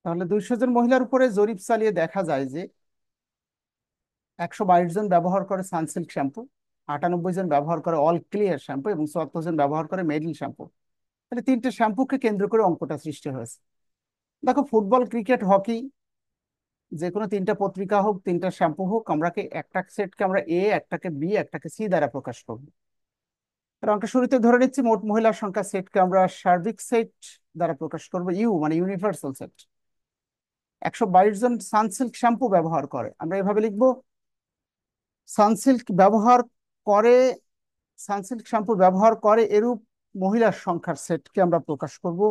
তাহলে 200 জন মহিলার উপরে জরিপ চালিয়ে দেখা যায় যে 122 জন ব্যবহার করে সানসিল্ক শ্যাম্পু, 98 জন ব্যবহার করে অল ক্লিয়ার শ্যাম্পু এবং 74 জন ব্যবহার করে মেরিল শ্যাম্পু। তাহলে তিনটে শ্যাম্পুকে কেন্দ্র করে অঙ্কটা সৃষ্টি হয়েছে। দেখো, ফুটবল, ক্রিকেট, হকি, যে কোনো তিনটা পত্রিকা হোক, তিনটা শ্যাম্পু হোক, আমরাকে একটা সেটকে আমরা এ, একটাকে বি, একটাকে সি দ্বারা প্রকাশ করবো। তার অঙ্কের শুরুতে ধরে নিচ্ছি মোট মহিলার সংখ্যা সেটকে আমরা সার্বিক সেট দ্বারা প্রকাশ করবো, ইউ মানে ইউনিভার্সাল সেট। 122 জন সানসিল্ক শ্যাম্পু ব্যবহার করে, আমরা এভাবে লিখবো। সানসিল্ক ব্যবহার করে, সানসিল্ক শ্যাম্পু ব্যবহার করে এরূপ মহিলার সংখ্যার সেটকে আমরা প্রকাশ করব।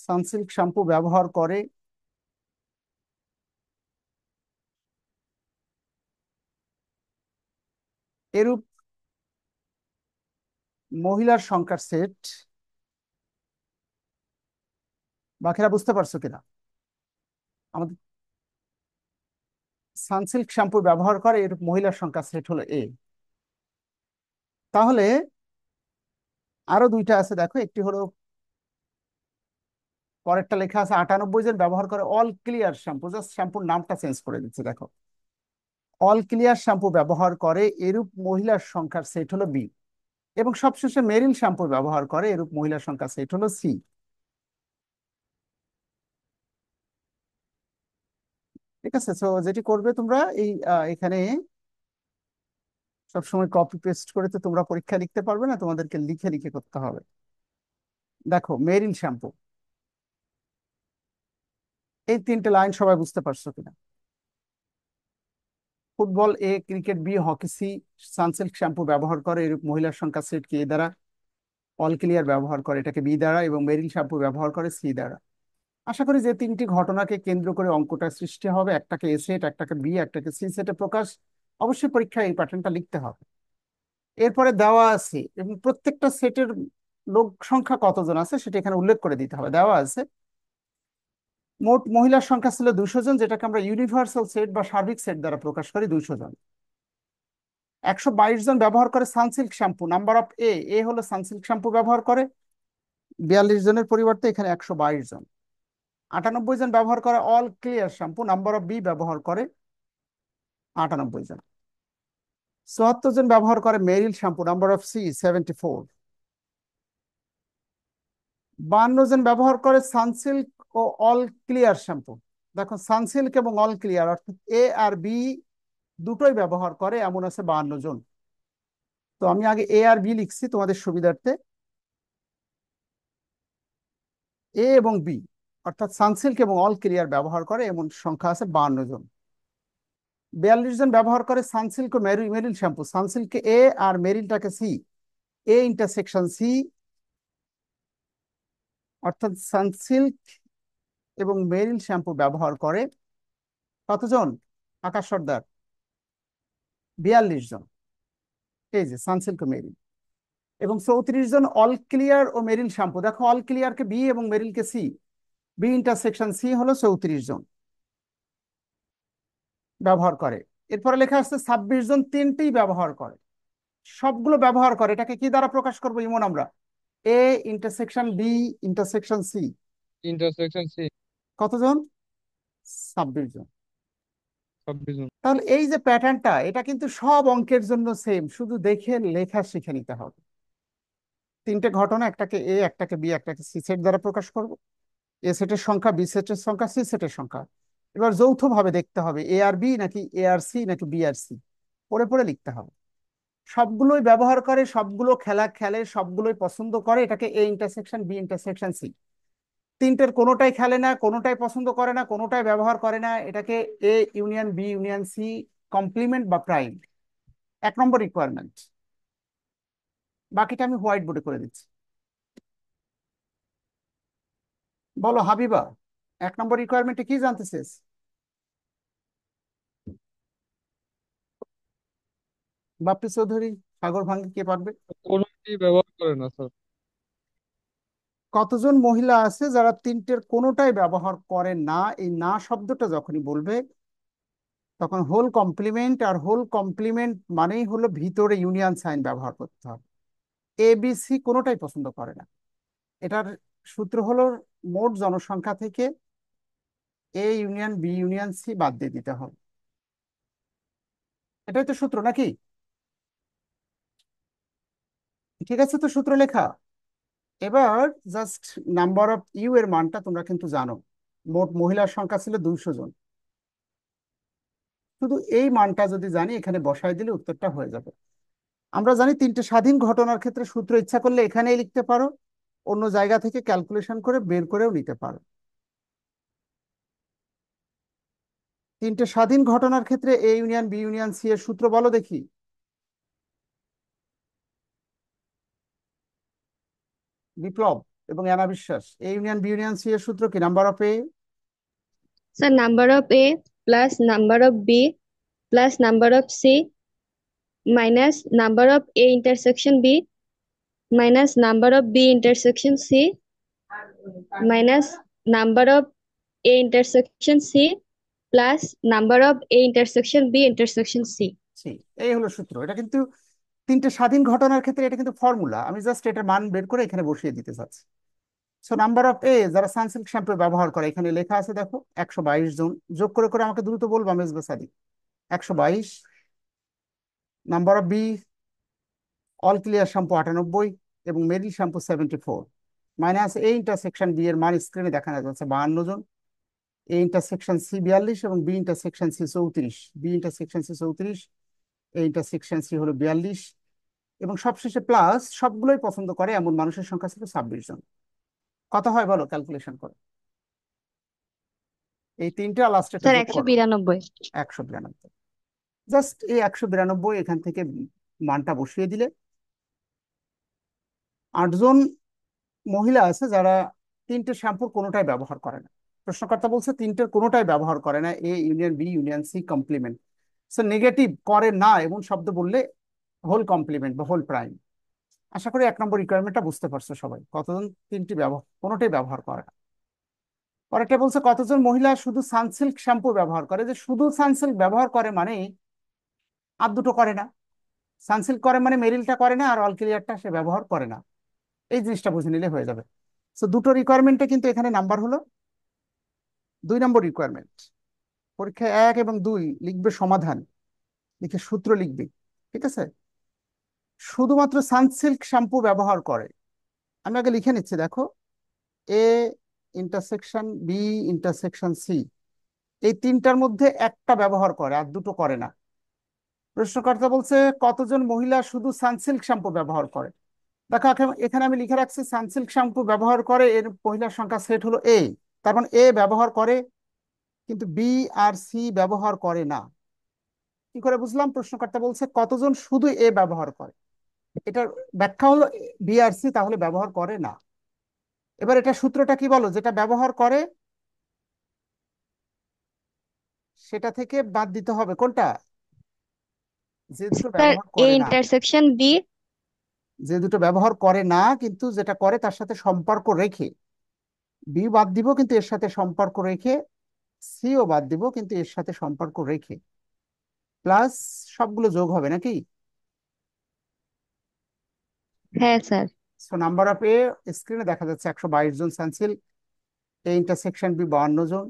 সানসিল্ক শ্যাম্পু ব্যবহার করে এরূপ মহিলার সংখ্যার সেট। বাকিরা বুঝতে পারছো কিনা? আমাদের সানসিল্ক শ্যাম্পু ব্যবহার করে এরূপ মহিলার সংখ্যার সেট হলো এ। তাহলে আরো দুইটা আছে, দেখো। একটি হলো পরেরটা লেখা আছে 98 জন ব্যবহার করে অল ক্লিয়ার শ্যাম্পু, জাস্ট শ্যাম্পুর নামটা চেঞ্জ করে দিচ্ছে, দেখো। অল ক্লিয়ার শ্যাম্পু ব্যবহার করে এরূপ মহিলার সংখ্যার সেট হলো বি। এবং সবশেষে মেরিল শ্যাম্পু ব্যবহার করে এরূপ মহিলার সংখ্যার সেট হলো সি। ঠিক আছে, তো যেটি করবে তোমরা এই এখানে সবসময় কপি পেস্ট করে তো তোমরা পরীক্ষা লিখতে পারবে না, তোমাদেরকে লিখে লিখে করতে হবে। দেখো, মেরিল শ্যাম্পু, এই তিনটে লাইন সবাই বুঝতে পারছো কিনা? Football A, cricket B, hockey C. Sunsilk shampoo ব্যবহার করে এরূপ মহিলার সংখ্যা সেট কে দ্বারা, অল ক্লিয়ার ব্যবহার করে এটাকে বি দ্বারা, এবং মেরিল শ্যাম্পু ব্যবহার করে সি দ্বারা। আশা করি যে তিনটি ঘটনাকে কেন্দ্র করে অঙ্কটা সৃষ্টি হবে, একটাকে এ সেট, একটাকে বি, একটাকে সি সেটে প্রকাশ। অবশ্যই পরীক্ষায় এই প্যাটার্নটা লিখতে হবে। এরপরে দেওয়া আছে এবং প্রত্যেকটা সেটের লোক সংখ্যা কতজন আছে সেটা এখানে উল্লেখ করে দিতে হবে। দেওয়া আছে মোট মহিলার সংখ্যা ছিল 200 জন, যেটাকে আমরা ইউনিভার্সাল সেট বা সার্বিক সেট দ্বারা প্রকাশ করি 200 জন। 122 জন ব্যবহার করে সানসিল্ক শ্যাম্পু, নাম্বার অফ এ, এ হলো সানসিল্ক শ্যাম্পু ব্যবহার করে 42 জনের পরিবর্তে এখানে 122 জন। 98 জন ব্যবহার করে all clear shampoo, number of B ব্যবহার করে 98 জন। 74 জন ব্যবহার করে Meril shampoo, number of C 74। 52 জন ব্যবহার করে সানসিল্ক ও অল ক্লিয়ার শ্যাম্পু। দেখো, সানসিল্ক এবং অল ক্লিয়ার অর্থাৎ এ আর বি দুটোই ব্যবহার করে, এমন আছে 52 জন। তো আমি আগে এ আর বি লিখছি তোমাদের সুবিধার্থে। এ এবং বি অর্থাৎ সানসিল্ক এবং অল ক্লিয়ার ব্যবহার করে এমন সংখ্যা আছে 52 জন। 42 জন ব্যবহার করে সানসিল্ক ও মেরিল মেরিল শ্যাম্পু, সানসিল্ককে এ আর মেরিলটাকে সি, এ ইন্টারসেকশন সি, অর্থাৎ সানসিল্ক এবং মেরিল শ্যাম্পু ব্যবহার করে কতজন? আকাশ সর্দার, 42 জন। এই যে সানসিল্ক ও মেরিল। এবং 34 জন অল ক্লিয়ার ও মেরিল শ্যাম্পু, দেখো অল ক্লিয়ারকে বি এবং মেরিলকে সি, বি ইন্টারসেকশন সি হলো 34 জন ব্যবহার করে। এরপরে লেখা আসছে 26 জন তিনটেই ব্যবহার করে, সবগুলো ব্যবহার করে। এটাকে কি দ্বারা প্রকাশ করবো ইমন আমরা? A intersection B intersection C. Intersection C. কতজন? 26 জন। 26 জন। তাহলে এই যে প্যাটার্নটা, এটা কিন্তু সব অঙ্কের জন্য সেম, শুধু দেখে লেখা শিখে নিতে হবে। তিনটে ঘটনা, একটাকে এ, একটাকে বি, একটাকে সি সেট দ্বারা প্রকাশ করব। এ সেটের সংখ্যা, বি সেটের সংখ্যা, সি সেটের সংখ্যা। এবার যৌথভাবে দেখতে হবে এ আর বি নাকি এ আর সি নাকি বি আর সি, পড়ে পড়ে লিখতে হবে। সবগুলোই ব্যবহার করে, সবগুলো খেলা খেলে, সবগুলোই পছন্দ করে, এটাকে A intersection B intersection C. তিনটের কোনোটাই খেলে না, কোনোটাই পছন্দ করে না, কোনোটাই ব্যবহার করে না, এটাকে A union B union C complement বা প্রাইম। 1 নম্বর রিকোয়ারমেন্ট। বাকিটা আমি হোয়াইট বোর্ডে করে দিচ্ছি। বলো হাবিবা, 1 নম্বর রিকোয়ারমেন্টে কি জানতে চেয়েছ? বাপ্পি চৌধুরী, সাগর ভাঙ্গি, কে পারবে? কোনোটি ব্যবহার করে না স্যার। কতজন মহিলা আছে যারা তিনটের কোনোটাই ব্যবহার করে না? এই না শব্দটা যখনই বলবে তখন হোল কমপ্লিমেন্ট, আর হোল কমপ্লিমেন্ট মানেই হলো ভিতরে ইউনিয়ন সাইন ব্যবহার করতে হবে। এ বি সি কোনোটাই পছন্দ করে না। এটার সূত্র হলো মোট জনসংখ্যা থেকে A union B union C বাদ দিয়ে দিতে হবে। এটাই তো সূত্র নাকি? ঠিক আছে, তো সূত্র লেখা। এবার জাস্ট নাম্বার অফ ইউ এর মানটা তোমরা কিন্তু জানো। মোট মহিলার সংখ্যা ছিল 200 জন। শুধু এই মানটা যদি জানি, এখানে বসাই দিলে উত্তরটা হয়ে যাবে। আমরা জানি তিনটে স্বাধীন ঘটনার ক্ষেত্রে সূত্র ইচ্ছা করলে এখানেই লিখতে পারো, অন্য জায়গা থেকে ক্যালকুলেশন করে বের করেও নিতে পারো। তিনটে স্বাধীন ঘটনার ক্ষেত্রে A union B union C এর সূত্র বলো দেখি। বিপ্লব এবং Anna Biswas, A union B union C এর সূত্র কি? Number of A Sir, number of A plus number of B plus number of C minus number of A intersection B minus number of B intersection C minus number of A intersection C plus number of A intersection B intersection C. C. এই হলো সূত্র। এটা কিন্তু তিনটে স্বাধীন ঘটনার ক্ষেত্রে এটা কিন্তু ফর্মুলা, আমি জাস্ট এটার মান বের করে এখানে বসিয়ে দিতে চাচ্ছি। সো নাম্বার অফ এ যারা সানসিল্ক শ্যাম্পু ব্যবহার করে, এখানে লেখা আছে দেখো 122 জন। যোগ করে করে আমাকে দ্রুত বলবো Mejba Sadi. 122। Number of B all clear shampoo 98 এবং Meril shampoo 74। Minus A intersection B এর মান স্ক্রিনে দেখানো যাচ্ছে 52 জন। এ ইন্টারসেকশন সি 42 এবং B intersection C 34। B intersection C 34, A intersection C হলো 42, এবং সবশেষে প্লাস সবগুলোই পছন্দ করে এমন মানুষের সংখ্যা ছিল 26 জন। কত হয় বলো, ক্যালকুলেশন করো। এই তিনটা লাস্টেটা Sir, যোগ করো। 192. 192। জাস্ট এই 192 এখান থেকে মানটা বসিয়ে দিলে 8 জন মহিলা আছে যারা তিনটে শ্যাম্পুর কোনোটাই ব্যবহার করে না। প্রশ্নকর্তা বলছে তিনটের কোনোটাই ব্যবহার করে না, A union B union C complement. So negative করে না এমন শব্দ বললে হোল কমপ্লিমেন্ট বা হোল প্রাইম। আশা করি 1 নম্বর রিকোয়ারমেন্টটা বুঝতে পারছো সবাই, কতজন তিনটি ব্যবহার কোনোটাই ব্যবহার করে না। পরেরটা বলছে কতজন মহিলা শুধু সানসিল্ক শ্যাম্পু ব্যবহার করে। যে শুধু সানসিল্ক ব্যবহার করে মানে আর দুটো করে না। সানসিল্ক করে মানে মেরিলটা করে না, আর অল ক্লিয়ারটা সে ব্যবহার করে না। এই জিনিসটা বুঝে নিলে হয়ে যাবে। তো দুটো রিকোয়ারমেন্টে কিন্তু এখানে নাম্বার হলো 2 নম্বর রিকোয়ারমেন্ট। পরীক্ষায় 1 এবং 2 লিখবে সমাধান, লিখে সূত্র লিখবে। ঠিক আছে? শুধুমাত্র সানসিল্ক শ্যাম্পু ব্যবহার করে, আমি আগে লিখে নিচ্ছি দেখো। A intersection B intersection C, এই তিনটার মধ্যে একটা ব্যবহার করে আর দুটো করে না। প্রশ্নকর্তা বলছে কতজন মহিলা শুধু সানসিল্ক শ্যাম্পু ব্যবহার করে। দেখো এখানে আমি লিখে রাখছি সানসিল্ক শ্যাম্পু ব্যবহার করে, এর মহিলার সংখ্যা সেট হলো এ। তার মানে এ ব্যবহার করে, কিন্তু বি আর সি ব্যবহার করে না। কি করে বুঝলাম? প্রশ্নকর্তা বলছে কতজন শুধু এ ব্যবহার করে, এটার ব্যাখ্যা হলো বি আর সি তাহলে ব্যবহার করে না। এবার এটা সূত্রটা কি বলো, যেটা ব্যবহার করে সেটা থেকে বাদ দিতে হবে কোনটা? যে দুটো Sir, ব্যবহার A করে না। intersection B. যে দুটো ব্যবহার করে না কিন্তু যেটা করে তার সাথে সম্পর্ক রেখে, বি বাদ দিব কিন্তু এর সাথে সম্পর্ক রেখে, সিও বাদ দিব কিন্তু এর সাথে সম্পর্ক রেখে, প্লাস সবগুলো যোগ হবে নাকি? হ্যাঁ sir. So number of A স্ক্রিনে দেখা যাচ্ছে 122 জন সানসিল, এ ইন্টারসেকশন বি 52 জন,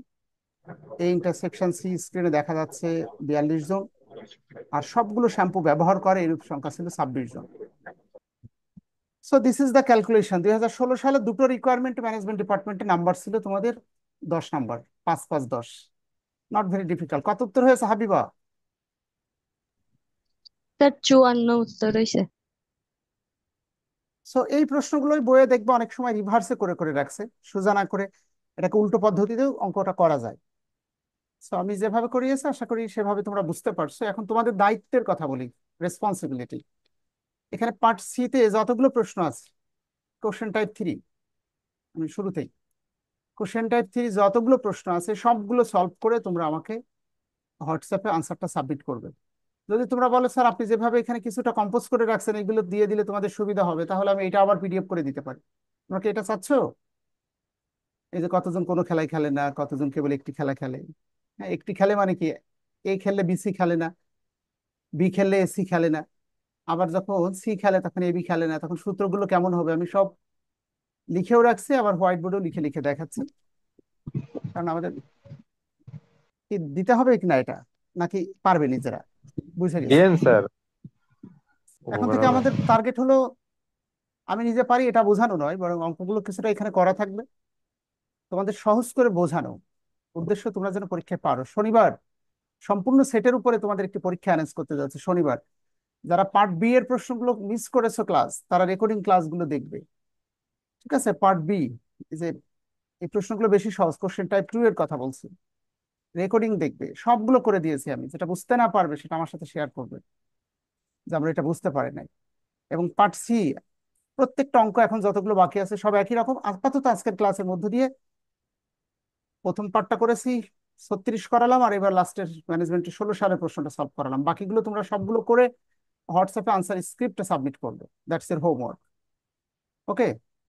এ ইন্টারসেকশন সি স্ক্রিনে দেখা যাচ্ছে 42 জন, আর সবগুলো শ্যাম্পু ব্যবহার করে এরূপ সংখ্যা ছিল 26 জন। So this is the calculation. 2016 সালে দুটো রিকোয়ারমেন্ট ম্যানেজমেন্ট ডিপার্টমেন্টে নাম্বার ছিল তোমাদের 10 নাম্বার, 5 5 10। Not very difficult. কত উত্তর হয়েছে হাবিবা? স্যার 54 উত্তর হয়েছে। সো এই প্রশ্নগুলোই বইয়ে দেখবে অনেক সময় রিভার্সে করে করে রাখছে, সোজা না করে এটাকে উল্টো পদ্ধতিতেও অঙ্কটা করা যায়। সো আমি যেভাবে করিয়েছি আশা করি সেভাবে তোমরা বুঝতে পারছো। এখন তোমাদের দায়িত্বের কথা বলি, রেসপন্সিবিলিটি। এখানে পার্ট সি তে যতগুলো প্রশ্ন আছে, কোশ্চেন টাইপ 3, আমি শুরুতেই কোশ্চেন টাইপ 3 যতগুলো প্রশ্ন আছে সবগুলো সলভ করে তোমরা আমাকে হোয়াটসঅ্যাপে আনসারটা সাবমিট করবে। যদি তোমরা বলো স্যার আপনি যেভাবে এখানে কিছুটা কম্পোজ করে রাখছেন এগুলো দিয়ে দিলে তোমাদের সুবিধা হবে, তাহলে আমি এটা আবার পিডিএফ করে দিতে পারি। তোমরা কি এটা চাচ্ছো? এই যে কতজন কোনো খেলায় খেলে না, কতজন কেবল একটি খেলা খেলে। হ্যাঁ, একটি খেলে মানে কি, এ খেললে বিসি খেলে না, বি খেললে এসি খেলে না, আবার যখন সি খেলে তখন এবি খেলে না, তখন সূত্রগুলো কেমন হবে আমি সব লিখেও রাখছি, আবার হোয়াইট বোর্ডেও লিখে লিখে দেখাচ্ছি। কারণ আমাদের কি দিতে হবে কিনা এটা, নাকি পারবে নিজেরা? বুঝে গেছি। দিয়েন স্যার, এখন উপকার থেকে হবে। আমাদের টার্গেট হলো আমি নিজে পারি এটা বোঝানো নয়, বরং অঙ্কগুলো কিছুটা এখানে করা থাকবে, তোমাদের সহজ করে বোঝানো। উদ্দেশ্য তোমরা যেন পরীক্ষায় পারো। শনিবার সম্পূর্ণ সেটের উপরে তোমাদের একটি পরীক্ষা অ্যারেঞ্জ করতে যাচ্ছে শনিবার। যারা পার্ট বি এর প্রশ্নগুলো মিস করেছো ক্লাস, তারা রেকর্ডিং ক্লাসগুলো দেখবে। ঠিক আছে? পার্ট বি, এই যে এই প্রশ্নগুলো বেশি সহজ, কোশ্চেন টাইপ 2 এর কথা বলছি। রেকর্ডিং দেখবে, সবগুলো করে দিয়েছি আমি। যেটা বুঝতে না পারবে সেটা আমার সাথে শেয়ার করবে, যে আমরা এটা বুঝতে পারি নাই। এবং পার্ট সি, প্রত্যেকটা অঙ্ক এখন যতগুলো বাকি আছে সব একই রকম। আপাতত আজকের ক্লাসের মধ্য দিয়ে প্রথম পার্টটা করেছি, 36 করালাম, আর এবার লাস্টের ম্যানেজমেন্টের 16 সালের প্রশ্নটা সলভ করালাম। বাকিগুলো তোমরা সবগুলো করে হোয়াটসঅ্যাপে আনসার স্ক্রিপ্টটা সাবমিট করবে। দ্যাটস এর হোমওয়ার্ক। ওকে?